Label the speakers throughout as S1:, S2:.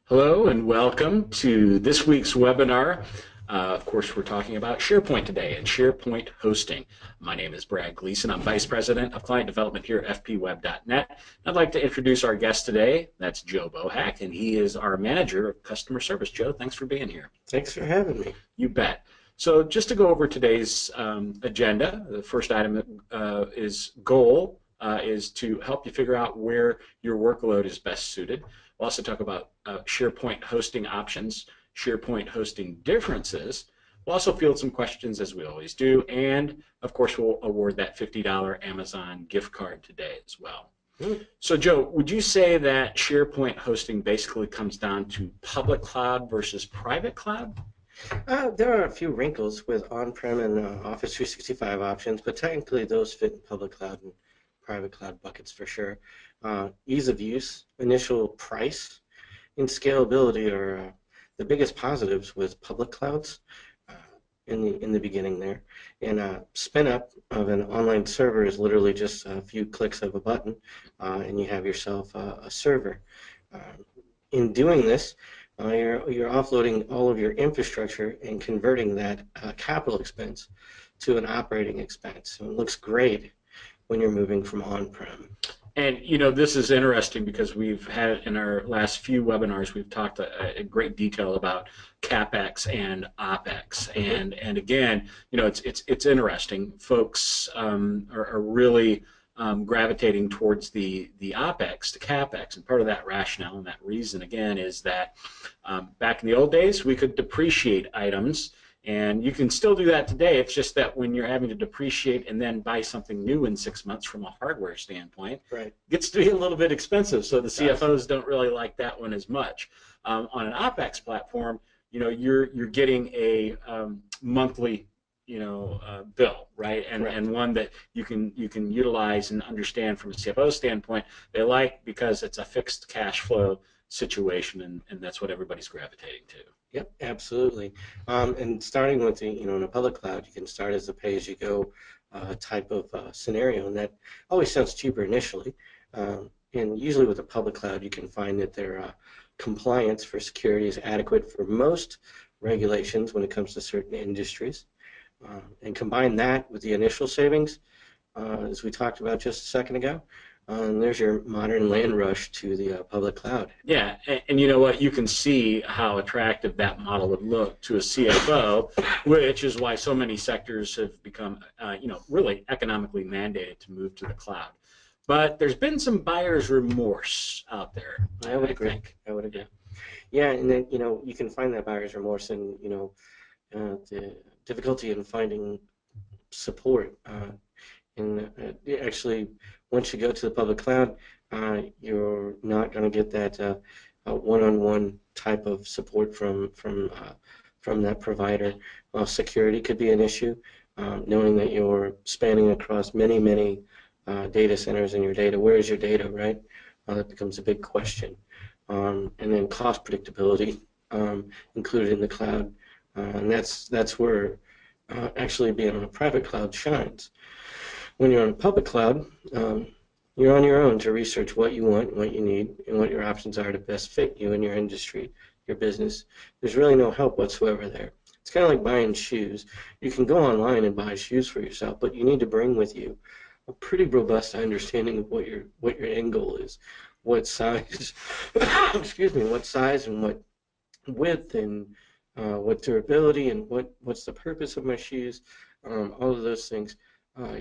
S1: Hello and welcome to this week's webinar. Of course, we're talking about SharePoint today and SharePoint hosting. My name is Brad Gleason. I'm Vice President of Client Development here at Fpweb.net. I'd like to introduce our guest today. That's Joe Bohack, and he is our Manager of Customer Service. Joe, thanks for being here.
S2: Thanks for having me.
S1: You bet. So just to go over today's agenda, the first item is goal is to help you figure out where your workload is best suited. We'll also talk about SharePoint hosting options, SharePoint hosting differences. We'll also field some questions as we always do, and of course we'll award that $50 Amazon gift card today as well. So Joe, would you say that SharePoint hosting basically comes down to public cloud versus private cloud?
S2: There are a few wrinkles with on-prem and Office 365 options, but technically those fit in public cloud and private cloud buckets for sure. Ease of use, initial price, and scalability are the biggest positives with public clouds in the beginning there. And spin up of an online server is literally just a few clicks of a button, and you have yourself a server. In doing this, you're offloading all of your infrastructure and converting that capital expense to an operating expense. So it looks great when you're moving from on-prem.
S1: And you know, this is interesting because we've had in our last few webinars, we've talked in great detail about CapEx and OpEx, and again, you know, it's interesting. Folks are really gravitating towards the OpEx, the CapEx, and part of that rationale and that reason again is that back in the old days we could depreciate items. And you can still do that today. It's just that when you're having to depreciate and then buy something new in 6 months from a hardware standpoint, it gets to be a little bit expensive. So the CFOs don't really like that one as much. On an OpEx platform, you know, you're getting a monthly, you know, bill, right? And one that you can utilize and understand from a CFO standpoint. They like because it's a fixed cash flow situation, and that's what everybody's gravitating to.
S2: Yep, absolutely. And starting with the, in a public cloud, you can start as a pay-as-you-go type of scenario, and that always sounds cheaper initially. And usually with a public cloud, you can find that their compliance for security is adequate for most regulations when it comes to certain industries. And combine that with the initial savings, as we talked about just a second ago, there's your modern land rush to the public cloud.
S1: Yeah, and you know what? You can see how attractive that model would look to a CFO, which is why so many sectors have become, you know, really economically mandated to move to the cloud. But there's been some buyer's remorse out there.
S2: I would agree. Yeah, and then you can find that buyer's remorse in the difficulty in finding support. And actually, once you go to the public cloud, you're not going to get that one-on-one type of support from that provider. Security could be an issue, knowing that you're spanning across many data centers in your data. Where is your data, right? That becomes a big question. And then cost predictability included in the cloud, and that's where actually being on a private cloud shines. When you're on a public cloud, you're on your own to research what you want, what you need, and what your options are to best fit you and your industry, your business. There's really no help whatsoever there. It's kind of like buying shoes. You can go online and buy shoes for yourself, but you need to bring with you a pretty robust understanding of what your end goal is, what size, excuse me, what size and what width and what durability and what's the purpose of my shoes, all of those things.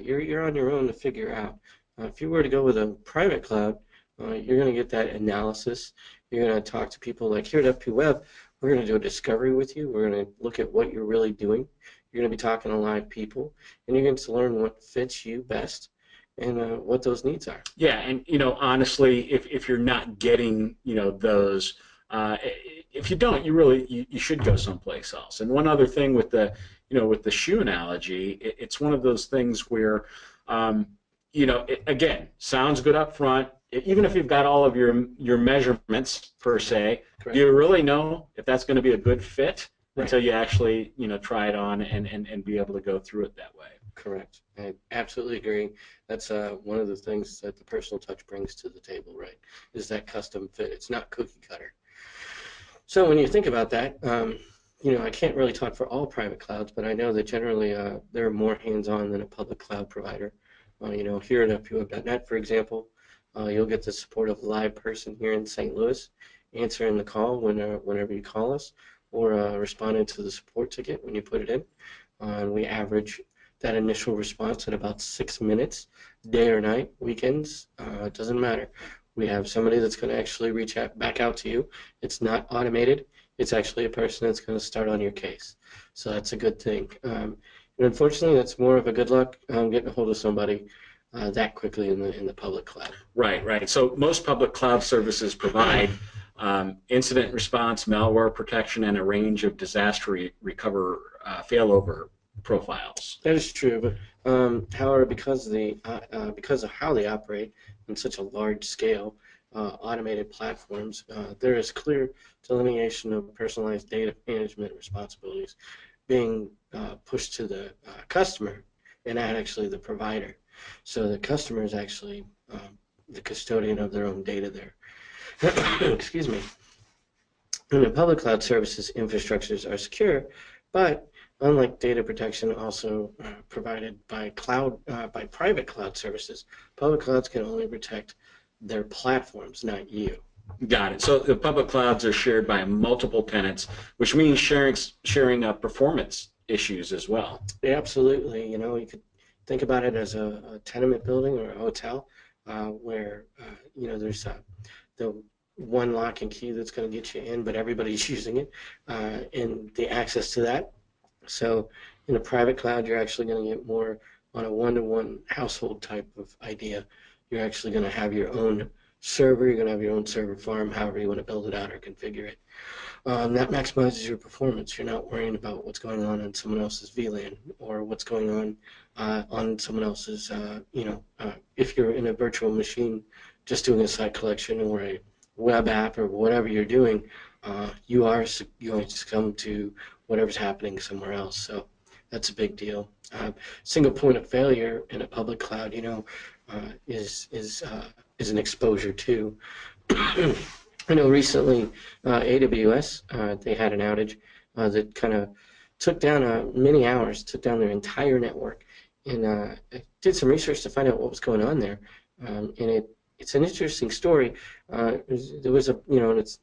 S2: You're on your own to figure out. If you were to go with a private cloud, you're going to get that analysis. You're going to talk to people like here at Fpweb. We're going to do a discovery with you. We're going to look at what you're really doing. You're going to be talking to live people, and you're going to learn what fits you best and what those needs are.
S1: Yeah, and honestly, if you're not getting those, if you don't, you should go someplace else. And one other thing with the with the shoe analogy, it's one of those things where again, sounds good up front. Even if you've got all of your measurements per se, do you really know if that's going to be a good fit until you actually try it on and be able to go through it that way?
S2: Correct. I absolutely agree. That's one of the things that the personal touch brings to the table, right? Is that custom fit. It's not cookie cutter. So when you think about that, I can't really talk for all private clouds, but I know that generally they're more hands-on than a public cloud provider. Here at Fpweb.net, for example, you'll get the support of a live person here in St. Louis answering the call whenever you call us, or responding to the support ticket when you put it in. And we average that initial response at about 6 minutes, day or night, weekends, it doesn't matter. We have somebody that's going to actually reach out, back out to you. It's not automated. It's actually a person that's going to start on your case. So that's a good thing. And unfortunately, that's more of a good luck getting a hold of somebody that quickly in the public cloud.
S1: Right, right. So most public cloud services provide incident response, malware protection, and a range of disaster recover failover profiles.
S2: That is true, but however, because of how they operate in such a large scale, automated platforms, there is clear delineation of personalized data management responsibilities being pushed to the customer and not actually the provider. So the customer is actually the custodian of their own data there. Excuse me. And the public cloud services infrastructures are secure, but unlike data protection also provided by private cloud services, public clouds can only protect their platforms, not you.
S1: Got it. So the public clouds are shared by multiple tenants, which means sharing performance issues as well.
S2: Yeah, absolutely. You could think about it as a tenement building or a hotel where there's the one lock and key that's going to get you in, but everybody's using it and the access to that. So in a private cloud, you're actually going to get more on a one-to-one household type of idea. You're actually going to have your own server. You're going to have your own server farm, however you want to build it out or configure it. That maximizes your performance. You're not worrying about what's going on someone else's VLAN or what's going on someone else's, if you're in a virtual machine just doing a site collection or a web app or whatever you're doing, you are going to succumb to whatever's happening somewhere else. So that's a big deal. Single point of failure in a public cloud, is an exposure too. I know recently AWS, they had an outage that kind of took down many hours, took down their entire network, and I did some research to find out what was going on there. And it's an interesting story. There was it's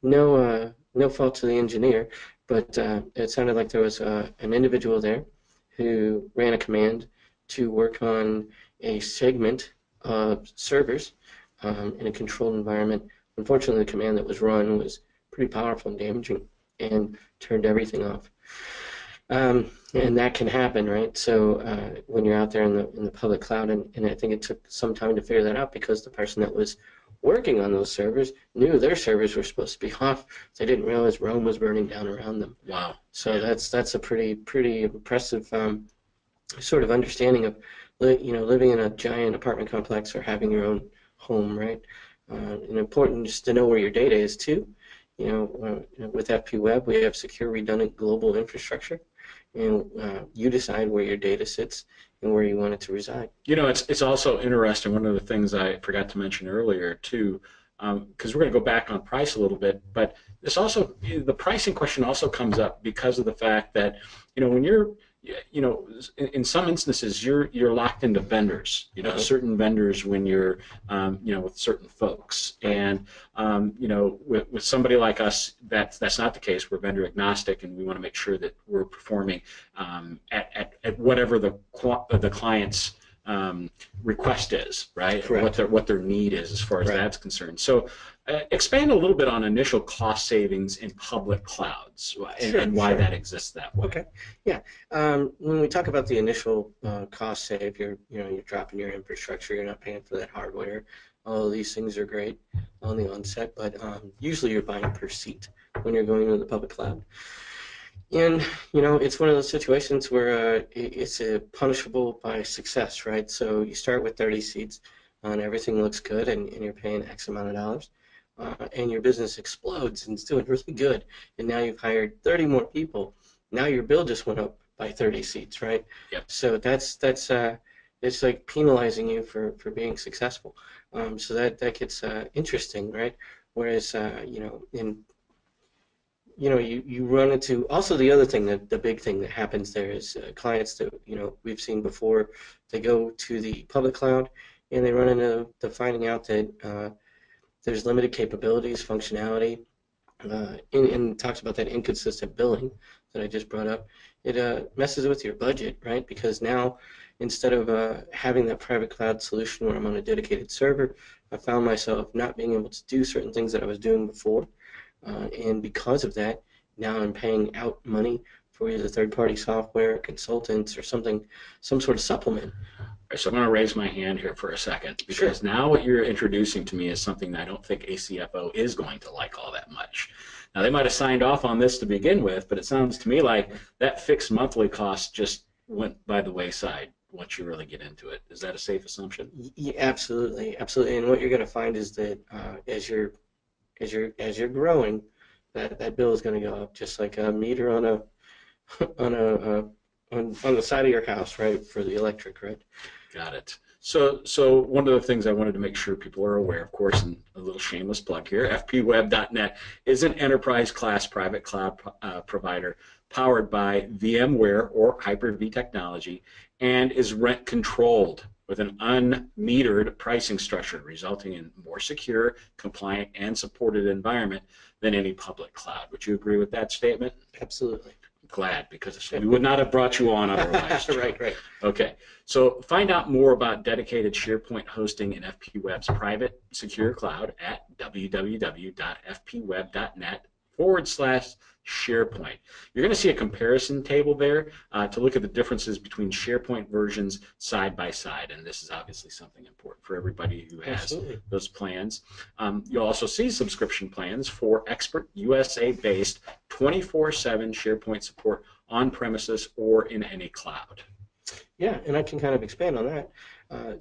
S2: no fault to the engineer, but it sounded like there was an individual there who ran a command to work on a segment of servers in a controlled environment. Unfortunately, the command that was run was pretty powerful and damaging and turned everything off. And that can happen, right? So when you're out there in the public cloud, and I think it took some time to figure that out because the person that was working on those servers knew their servers were supposed to be off. They didn't realize Rome was burning down around them.
S1: Wow.
S2: So that's a pretty impressive sort of understanding of living in a giant apartment complex or having your own home, right? And important just to know where your data is too. With Fpweb, we have secure, redundant global infrastructure, and you decide where your data sits and where you want it to reside.
S1: It's also interesting. One of the things I forgot to mention earlier too, because we're going to go back on price a little bit, but the pricing question also comes up because of the fact that when you're in some instances you're locked into vendors, certain vendors when you're with certain folks, and with somebody like us that's not the case. We're vendor agnostic, and we want to make sure that we're performing at whatever the client's request is, right?
S2: Correct.
S1: What their need is as far as that's concerned. So expand a little bit on initial cost savings in public clouds and why that exists that way.
S2: Okay. Yeah. When we talk about the initial cost save, you're dropping your infrastructure. You're not paying for that hardware. All of these things are great on the onset, but usually you're buying per seat when you're going into the public cloud. And it's one of those situations where it's punishable by success, right? So you start with 30 seats, and everything looks good, and you're paying X amount of dollars. And your business explodes and it's doing really good, and now you've hired 30 more people. Now your bill just went up by 30 seats, right?
S1: Yep.
S2: So that's it's like penalizing you for being successful. So that gets interesting, right? Whereas in you run into also the other thing that the big thing that happens there is clients that we've seen before. They go to the public cloud and they run into the finding out that there's limited capabilities, functionality, and talks about that inconsistent billing that I just brought up. It messes with your budget, right? Because now instead of having that private cloud solution where I'm on a dedicated server, I found myself not being able to do certain things that I was doing before. And because of that, now I'm paying out money for either third-party software, consultants, or something, some sort of supplement.
S1: So I'm going to raise my hand here for a second because
S2: Sure.
S1: now what you're introducing to me is something that I don't think a CFO is going to like all that much. Now they might have signed off on this to begin with, but it sounds to me like that fixed monthly cost just went by the wayside once you really get into it. Is that a safe assumption?
S2: Yeah, absolutely, absolutely. And what you're going to find is that as you're growing, that bill is going to go up, just like a meter on a on a on the side of your house, right, for the electric, right?
S1: Got it. So one of the things I wanted to make sure people are aware, of course, and a little shameless plug here, Fpweb.net is an enterprise-class private cloud provider powered by VMware or Hyper-V technology and is rent-controlled with an unmetered pricing structure, resulting in more secure, compliant, and supported environment than any public cloud. Would you agree with that statement?
S2: Absolutely.
S1: Glad, because we would not have brought you on otherwise.
S2: Right, right.
S1: Okay, so find out more about dedicated SharePoint hosting in FPWeb's private secure cloud at www.fpweb.net/SharePoint. You're going to see a comparison table there to look at the differences between SharePoint versions side by side, and this is obviously something important for everybody who has
S2: Absolutely.
S1: those plans. You'll also see subscription plans for expert USA-based 24/7 SharePoint support on premises or in any cloud.
S2: Yeah, and I can kind of expand on that.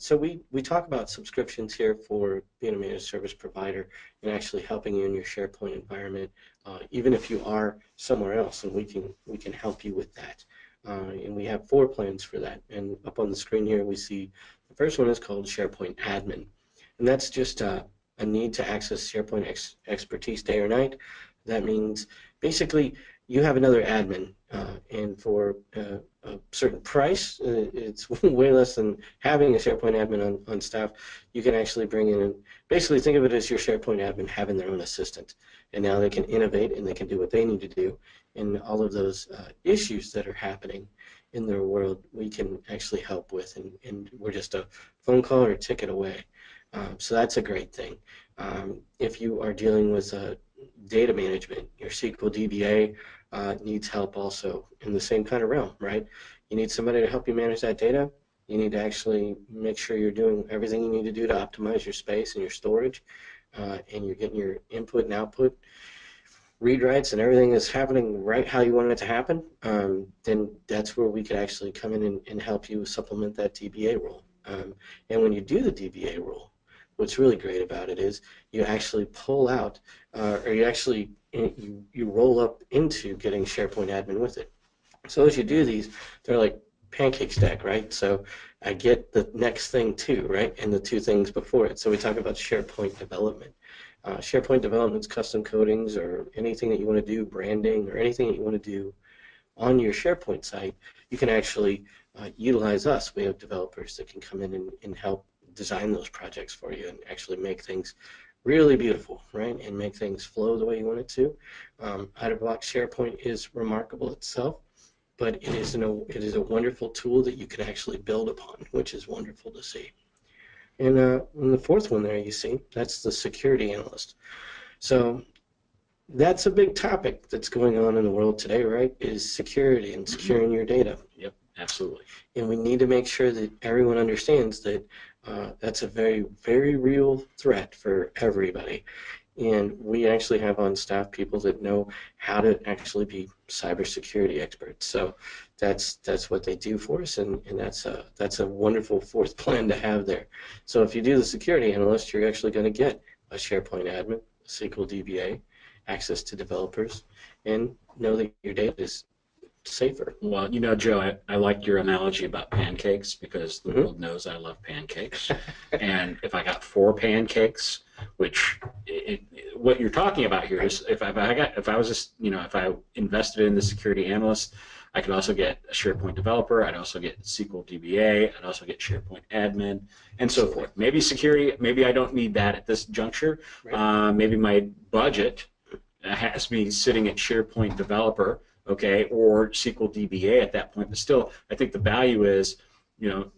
S2: So we talk about subscriptions here for being a managed service provider and actually helping you in your SharePoint environment, even if you are somewhere else, and we can help you with that. And we have 4 plans for that. And up on the screen here, we see the first one is called SharePoint Admin, and that's just a need to access SharePoint expertise day or night. That means basically you have another admin, and for a certain price, it's way less than having a SharePoint admin on staff. You can actually bring in, and basically think of it as your SharePoint admin having their own assistant, and now they can innovate and they can do what they need to do, and all of those issues that are happening in their world we can actually help with, and we're just a phone call or a ticket away. So that's a great thing. If you are dealing with data management, your SQL DBA needs help also in the same kind of realm, right? You need somebody to help you manage that data. You need to actually make sure you're doing everything you need to do to optimize your space and your storage, and you're getting your input and output, read writes, and everything is happening right how you want it to happen. Then that's where we could actually come in and help you supplement that DBA role. And when you do the DBA role, what's really great about it is you actually pull out, or you roll up into getting SharePoint admin with it. So as you do these, they're like pancake stack, right? So I get the next thing too, right? And the 2 things before it. So we talk about SharePoint development. SharePoint development's custom codings or anything that you want to do, branding or anything that you want to do on your SharePoint site, you can actually utilize us. We have developers that can come in and help design those projects for you and actually make things really beautiful, right? And make things flow the way you want it to. Out-of-box SharePoint is remarkable itself, but it is a wonderful tool that you can actually build upon, which is wonderful to see. And the 4th one there you see, that's the security analyst. So that's a big topic that's going on in the world today, right? Is security and securing your data.
S1: Yep, absolutely.
S2: And we need to make sure that everyone understands that that's a very, very real threat for everybody. And we actually have on staff people that know how to actually be cybersecurity experts. So that's what they do for us, and that's a wonderful 4th plan to have there. So if you do the security analyst, you're actually going to get a SharePoint admin, a SQL DBA, access to developers, and know that your data is safer.
S1: Well, Joe, I like your analogy about pancakes because the world knows I love pancakes. And if I got 4 pancakes, which what you're talking about here is if I was just, if I invested in the security analyst, I could also get a SharePoint developer. I'd also get SQL DBA. I'd also get SharePoint admin, and so forth. Maybe security. Maybe I don't need that at this juncture. Right. Maybe my budget has me sitting at SharePoint developer, okay, or SQL DBA at that point. But still, I think the value is,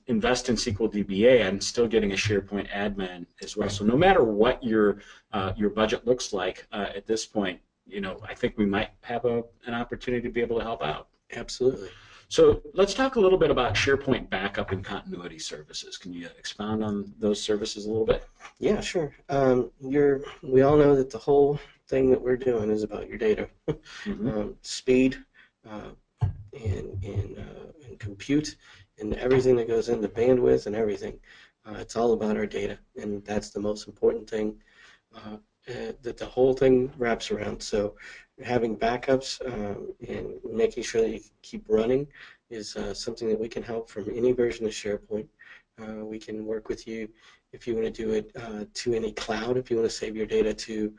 S1: invest in SQL DBA and still getting a SharePoint admin as well. Right. So no matter what your budget looks like at this point, I think we might have an opportunity to be able to help out.
S2: Absolutely.
S1: So let's talk a little bit about SharePoint backup and continuity services. Can you expound on those services a little bit?
S2: Yeah, sure. We all know that the whole thing that we're doing is about your data, mm-hmm. Speed, and compute, and everything that goes into bandwidth and everything. It's all about our data, and that's the most important thing that the whole thing wraps around. So having backups and making sure that you keep running is something that we can help from any version of SharePoint. We can work with you if you want to do it to any cloud. If you want to save your data to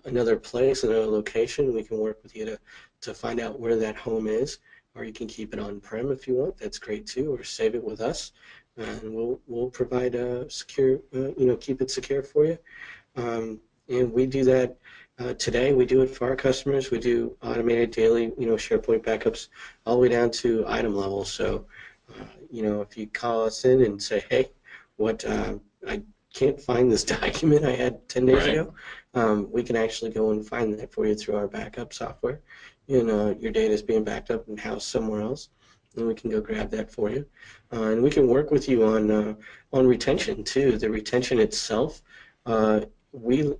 S2: another place, another location, we can work with you to find out where that home is. Or you can keep it on-prem if you want. That's great too. Or save it with us, and we'll provide a secure, keep it secure for you. And we do that today. We do it for our customers. We do automated daily, SharePoint backups all the way down to item level. So, if you call us in and say, hey, I can't find this document I had 10 days ago, we can actually go and find that for you through our backup software. Your data is being backed up and housed somewhere else, and we can go grab that for you. And we can work with you on retention too. The retention itself, we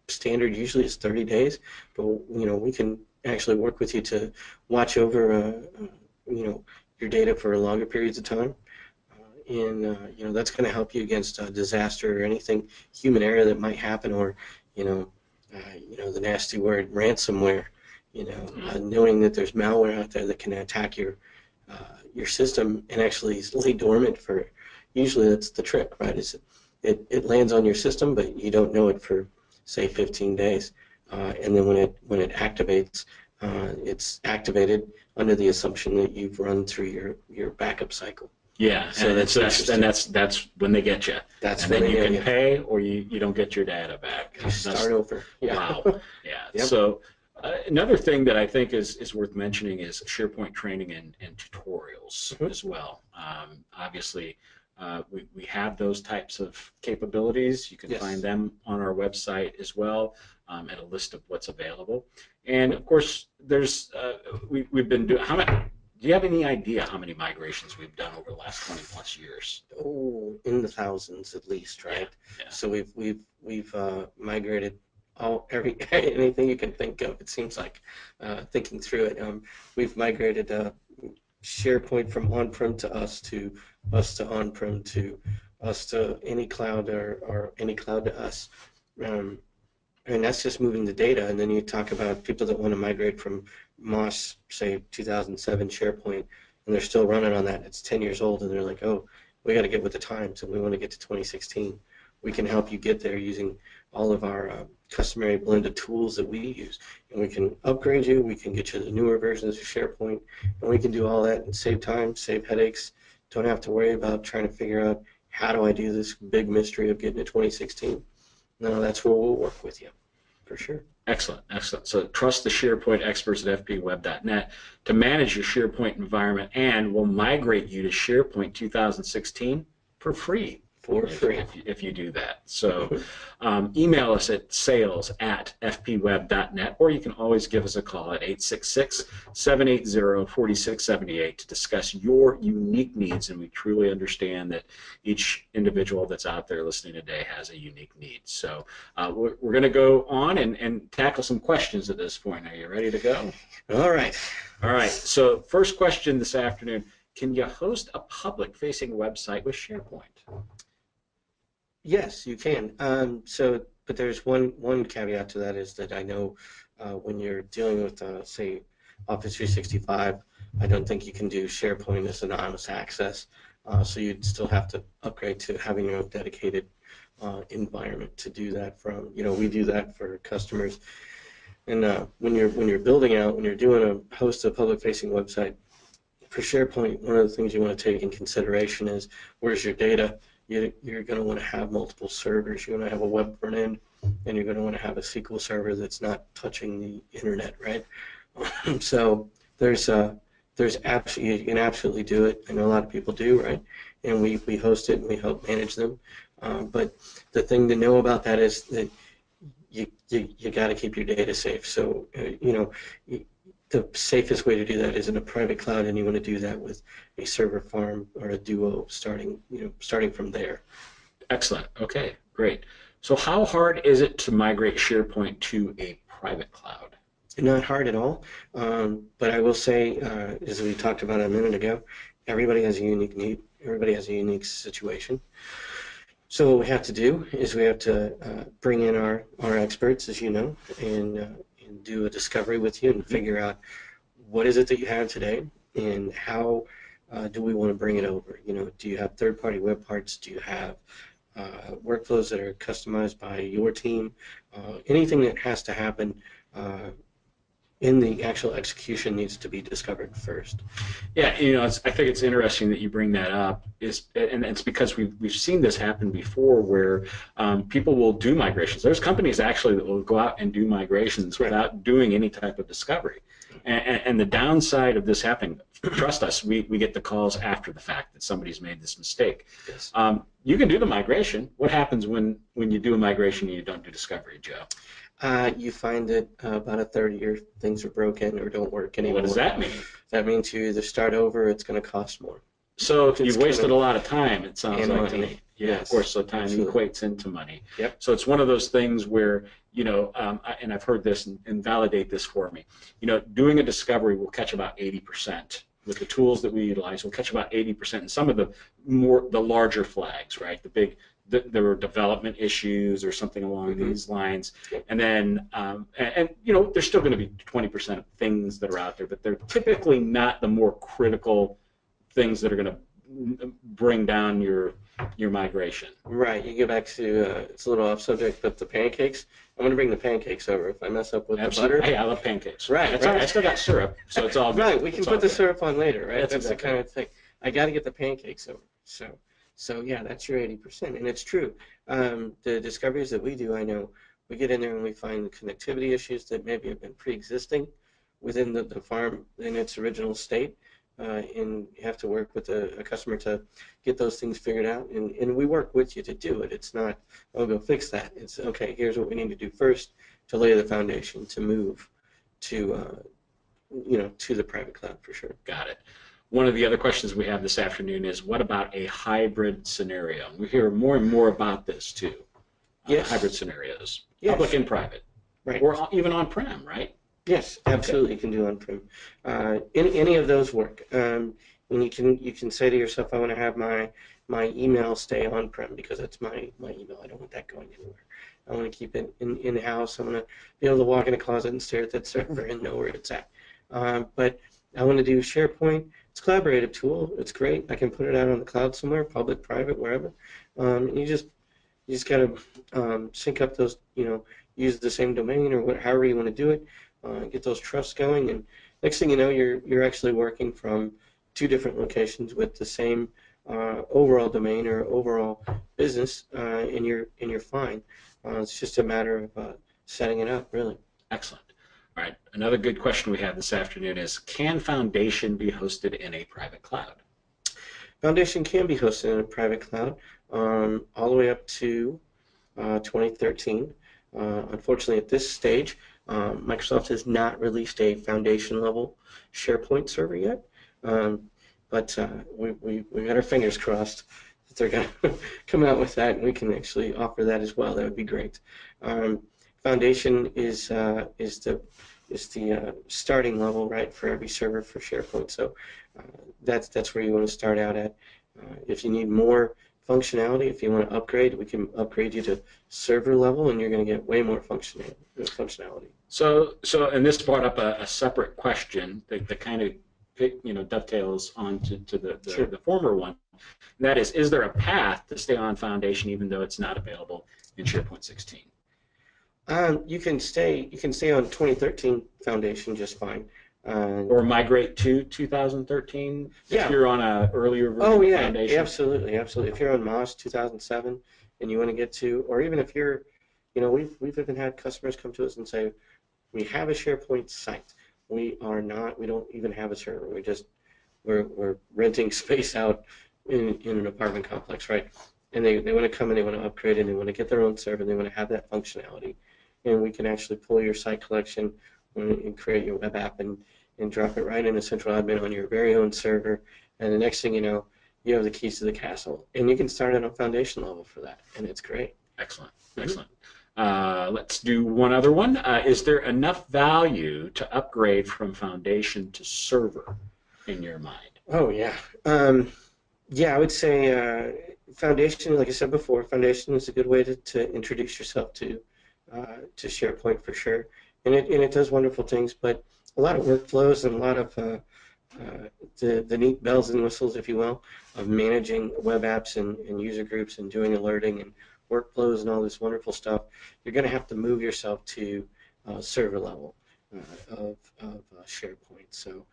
S2: standard usually is 30 days, but we can actually work with you to watch over your data for longer periods of time, and that's going to help you against disaster or anything human error that might happen, or the nasty word ransomware. Knowing that there's malware out there that can attack your system and actually lay dormant for. Usually that's the trick, right? Is it lands on your system, but you don't know it for, say, 15 days, and then when it activates, it's activated under the assumption that you've run through your backup cycle.
S1: Yeah, so that's when they get you.
S2: That's
S1: and
S2: when
S1: then you can
S2: you
S1: pay, or you don't get your data back.
S2: You start over. Yeah.
S1: Wow. Yeah.
S2: Yep.
S1: So another thing that I think is worth mentioning is SharePoint training and tutorials mm-hmm. as well. Obviously, we have those types of capabilities. You can
S2: yes.
S1: find them on our website as well, and a list of what's available. And of course, there's we've been doing. Do you have any idea how many migrations we've done over the last 20 plus years?
S2: Oh, in the thousands at least, right?
S1: Yeah.
S2: So we've migrated anything you can think of. It seems like thinking through it. We've migrated SharePoint from on-prem to us to on-prem to us to any cloud or any cloud to us. And that's just moving the data. And then you talk about people that want to migrate from MOS, say 2007 SharePoint, and they're still running on that. It's 10 years old, and they're like, oh, we got to get with the times, and we want to get to 2016. We can help you get there using all of our customary blended tools that we use. And we can upgrade you. We can get you the newer versions of SharePoint, and we can do all that and save time, save headaches. Don't have to worry about trying to figure out how do I do this big mystery of getting to 2016. No, that's where we'll work with you, for sure.
S1: Excellent, excellent. So trust the SharePoint experts at Fpweb.net to manage your SharePoint environment, and we'll migrate you to SharePoint 2016 for free.
S2: For free.
S1: If you do that. So email us at sales@fpweb.net, or you can always give us a call at 866-780-4678 to discuss your unique needs. And we truly understand that each individual that's out there listening today has a unique need. So we're going to go on and tackle some questions at this point. Are you ready to go?
S2: All right.
S1: All right. So first question this afternoon, can you host a public-facing website with SharePoint?
S2: Yes, you can. But there's one caveat to that is that I know when you're dealing with, say, Office 365, I don't think you can do SharePoint as anonymous access. So you'd still have to upgrade to having your own dedicated environment to do that from. We do that for customers. And when you're building out, when you're doing a host a public-facing website for SharePoint, one of the things you want to take in consideration is where's your data. You're going to want to have multiple servers. You're going to have a web front end, and you're going to want to have a SQL server that's not touching the internet, right? So there's absolutely, you can absolutely do it. I know a lot of people do, right? And we host it and we help manage them. But the thing to know about that is that you got to keep your data safe. So the safest way to do that is in a private cloud, and you want to do that with a server farm or a duo starting from there.
S1: Excellent. Okay, great. So how hard is it to migrate SharePoint to a private cloud?
S2: Not hard at all, but I will say, as we talked about a minute ago, everybody has a unique need. Everybody has a unique situation. So what we have to do is we have to bring in our experts, as you know, and do a discovery with you and figure out what is it that you have today and how do we want to bring it over. Do you have third-party web parts? Do you have workflows that are customized by your team? Anything that has to happen in the actual execution needs to be discovered first.
S1: Yeah, I think it's interesting that you bring that up, and it's because we've seen this happen before where people will do migrations. There's companies actually that will go out and do migrations without doing any type of discovery. And the downside of this happening, trust us, we get the calls after the fact that somebody's made this mistake.
S2: Yes.
S1: You can do the migration. What happens when you do a migration and you don't do discovery, Joe?
S2: You find that about a third of your things are broken or don't work anymore.
S1: What does that mean?
S2: That means you either start over, or it's going to cost more.
S1: So you've wasted a lot of time, it sounds like to me. Yeah,
S2: yes,
S1: of course, so time
S2: absolutely
S1: equates into money.
S2: Yep.
S1: So it's one of those things where, and I've heard this and validate this for me, doing a discovery will catch about 80%. With the tools that we utilize, we'll catch about 80%. And some of the larger flags, right? There were development issues or something along these lines, and then there's still going to be 20% of things that are out there, but they're typically not the more critical things that are going to bring down your migration.
S2: Right. You go back to it's a little off subject, but the pancakes. I'm going to bring the pancakes over if I mess up with the butter.
S1: Hey, I love pancakes.
S2: Right.
S1: That's right. I still got syrup, so it's all good.
S2: Right. We can put the syrup on later, right? That's
S1: exactly
S2: the kind of thing. I got to get the pancakes over. So yeah, that's your 80%, and it's true. The discoveries that we do, I know, we get in there and we find the connectivity issues that maybe have been pre-existing within the farm in its original state, and you have to work with a customer to get those things figured out, and we work with you to do it. It's not, oh, go fix that. It's, okay, here's what we need to do first to lay the foundation to move to the private cloud for sure.
S1: Got it. One of the other questions we have this afternoon is, what about a hybrid scenario? We hear more and more about this too.
S2: Yes.
S1: Hybrid scenarios,
S2: yes.
S1: Public and private,
S2: right?
S1: Or even on-prem, right?
S2: Yes, absolutely. Okay. You can do on-prem. Any of those work. And you can say to yourself, I want to have my email stay on-prem because that's my email. I don't want that going anywhere. I want to keep it in-house. I want to be able to walk in a closet and stare at that server and know where it's at. But I want to do SharePoint. It's a collaborative tool. It's great. I can put it out on the cloud somewhere, public, private, wherever. And you just got to sync up those, use the same domain or however you want to do it. Get those trusts going, and next thing you know, you're actually working from two different locations with the same overall domain or overall business, and you're fine. It's just a matter of setting it up, really.
S1: Excellent. All right. Another good question we have this afternoon is, can Foundation be hosted in a private cloud?
S2: Foundation can be hosted in a private cloud all the way up to 2013. Unfortunately, at this stage, Microsoft has not released a foundation-level SharePoint server yet, but we got our fingers crossed that they're going to come out with that, and we can actually offer that as well. That would be great. Foundation is the starting level, right, for every server for SharePoint. So that's where you want to start out at. If you need more functionality, if you want to upgrade, we can upgrade you to server level, and you're going to get way more functionality.
S1: So, and this brought up a separate question that kind of dovetails onto the
S2: Sure.
S1: the former one. And that is there a path to stay on Foundation even though it's not available in SharePoint 16?
S2: You can stay on 2013 Foundation just fine.
S1: Or migrate to 2013
S2: Yeah.
S1: if you're on a earlier version
S2: Oh
S1: of
S2: yeah,
S1: Foundation?
S2: absolutely, absolutely. If you're on MOS 2007 and you want to get to, or even if you're, we've even had customers come to us and say, we have a SharePoint site. We don't even have a server. We're renting space out in an apartment complex, right? And they want to come and they want to upgrade and they want to get their own server. They want to have that functionality, and we can actually pull your site collection and create your web app and drop it right in a central admin on your very own server. And the next thing you know, you have the keys to the castle, and you can start at a foundation level for that, and it's great.
S1: Excellent, excellent. Let's do one other one. Is there enough value to upgrade from Foundation to server in your mind?
S2: Oh yeah, yeah. I would say Foundation, like I said before, Foundation is a good way to introduce yourself to SharePoint for sure, and it does wonderful things. But a lot of workflows and a lot of the neat bells and whistles, if you will, of managing web apps and user groups and doing alerting and workflows and all this wonderful stuff, you're going to have to move yourself to server level of SharePoint. So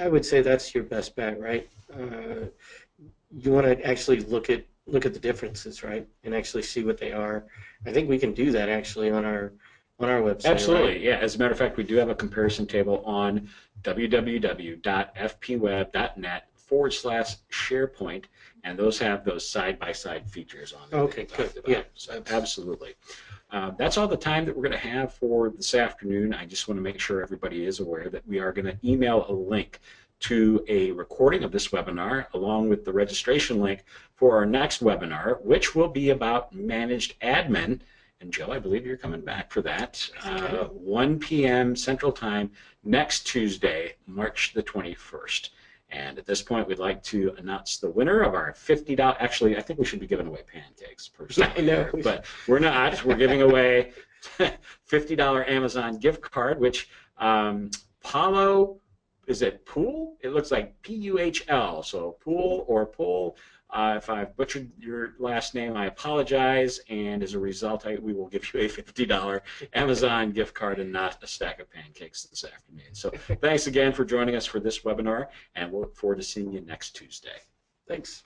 S2: I would say that's your best bet, right? You want to actually look at the differences, right, and actually see what they are. I think we can do that actually on our website.
S1: Absolutely,
S2: right?
S1: yeah. As a matter of fact, we do have a comparison table on www.fpweb.net/SharePoint, and those have those side-by-side features on it.
S2: Okay, good. Yeah,
S1: so absolutely. That's all the time that we're going to have for this afternoon. I just want to make sure everybody is aware that we are going to email a link to a recording of this webinar along with the registration link for our next webinar, which will be about managed admin. And Joe, I believe you're coming back for that. 1 p.m. Central Time next Tuesday, March the 21st. And at this point, we'd like to announce the winner of our $50. Actually, I think we should be giving away pancakes personally.
S2: I know.
S1: But we're not. We're giving away $50 Amazon gift card, which Paulo, is it Pool? It looks like P-U-H-L. So Pool or Pool. If I've butchered your last name, I apologize, and as a result, we will give you a $50 Amazon gift card and not a stack of pancakes this afternoon. So thanks again for joining us for this webinar, and we'll look forward to seeing you next Tuesday.
S2: Thanks.